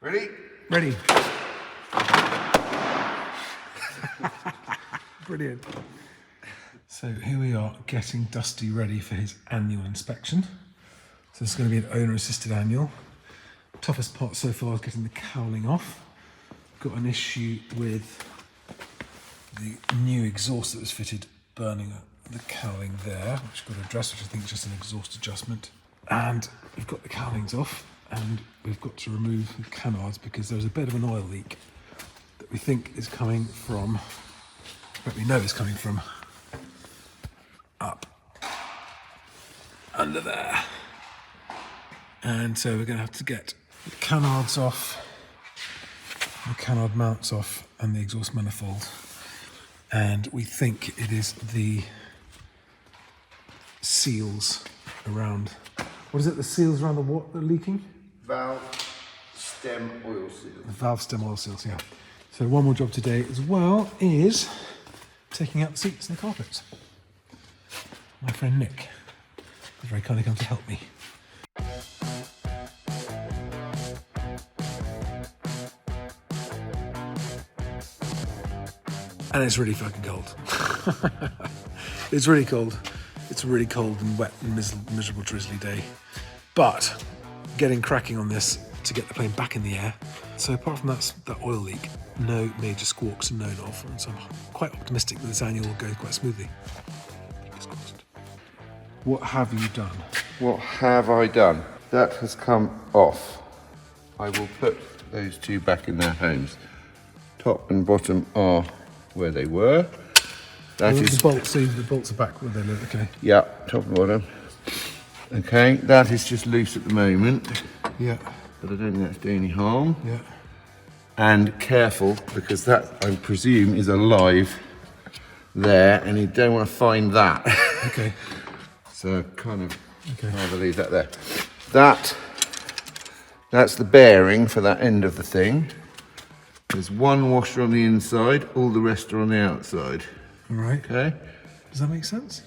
Ready? Ready. Brilliant. So here we are getting Dusty ready for his annual inspection. So this is going to be an owner-assisted annual. Toughest part so far is getting the cowling off. Got an issue with the new exhaust that was fitted burning the cowling there, which we've got to address, which I think is just an exhaust adjustment. And we've got the cowlings off, and we've got to remove the canards because there's a bit of an oil leak that we think is coming from, but we know it's coming from up under there. And so we're going to have to get the canards off, the canard mounts off, and the exhaust manifold. And we think it is the seals around, what is it, the seals around the what that are leaking? Valve stem oil seal. The valve stem oil seals, yeah. So one more job today as well is taking out the seats and the carpets. My friend Nick has very kindly come to help me. And it's really fucking cold. It's really cold. It's a really cold and wet and miserable drizzly day. But getting cracking on this to get the plane back in the air. So apart from that oil leak, no major squawks are known of. And so I'm quite optimistic that this annual will go quite smoothly. Fingers crossed. What have you done? What have I done? That has come off. I will put those two back in their homes. Top and bottom are where they were. That is the bolts. So the bolts are back where they live. Okay. Yeah, top and bottom. Okay, that is just loose at the moment. Yeah. But I don't think that's doing any harm. Yeah. And careful, because that, I presume, is alive there, and you don't want to find that. Okay. So kind of, I'll leave that there. That's the bearing for that end of the thing. There's one washer on the inside, all the rest are on the outside. All right. Okay. Does that make sense?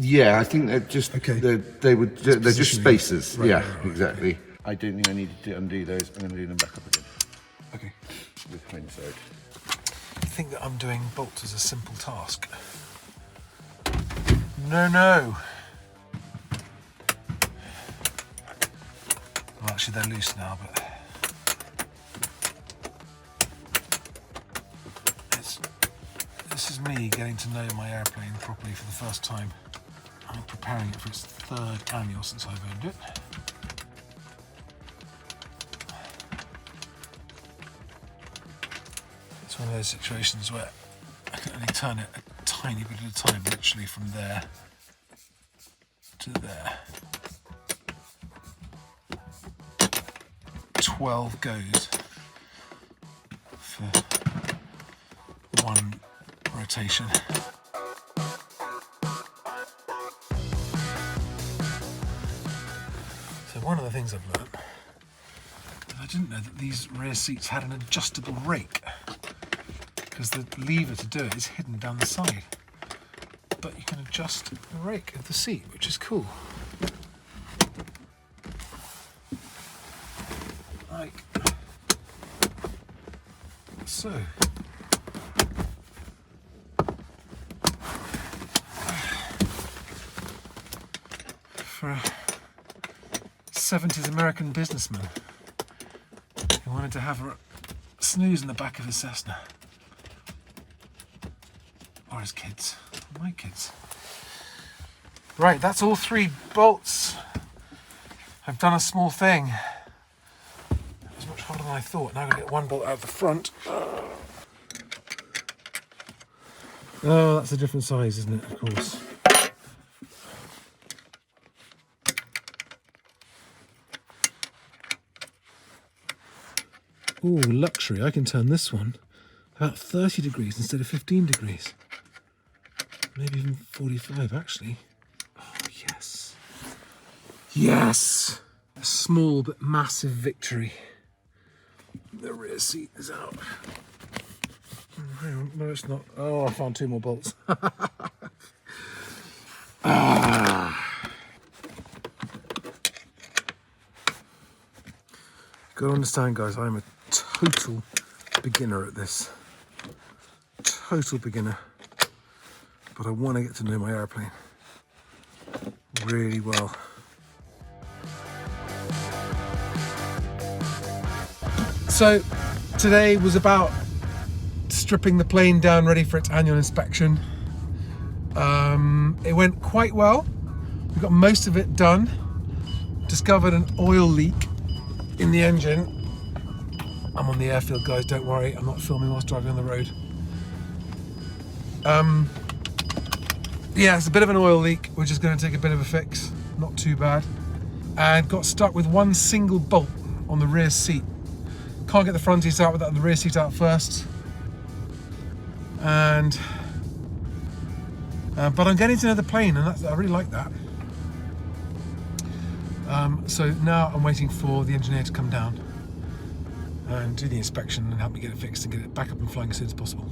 Yeah, I think they're just they're just spacers. Right, yeah, right, exactly. Okay. I don't think I need to undo those. I'm going to do them back up again. Okay. With hindsight. I think that I'm doing bolts as a simple task. No. Well, actually they're loose now, but this is me getting to know my airplane properly for the first time. I'm preparing it for its third annual since I've owned it. It's one of those situations where I can only turn it a tiny bit at a time, literally from there to there. 12 goes for one rotation. So one of the things I've learned, I didn't know that these rear seats had an adjustable rake, because the lever to do it is hidden down the side. But you can adjust the rake of the seat, which is cool. Like so. For a 70s American businessman who wanted to have a snooze in the back of his Cessna. Or his kids. My kids. Right, that's all 3 bolts. I've done a small thing. It was much harder than I thought. Now I'm going to get 1 bolt out the front. Oh, that's a different size, isn't it? Of course. Ooh, luxury. I can turn this one about 30 degrees instead of 15 degrees. Maybe even 45, actually. Oh, yes. Yes! A small but massive victory. The rear seat is out. Hang on, no it's not. Oh, I found 2 more bolts. Gotta understand, guys, I'm a total beginner at this. Total beginner. But I want to get to know my airplane really well. So today was about stripping the plane down ready for its annual inspection. It went quite well. We got most of it done. Discovered an oil leak in the engine. I'm on the airfield, guys, don't worry. I'm not filming whilst driving on the road. Yeah, it's a bit of an oil leak, which is going to take a bit of a fix. Not too bad. And got stuck with one single bolt on the rear seat. Can't get the front seat out without the rear seat out first. And but I'm getting to know the plane, and I really like that. So now I'm waiting for the engineer to come down and do the inspection and help me get it fixed and get it back up and flying as soon as possible.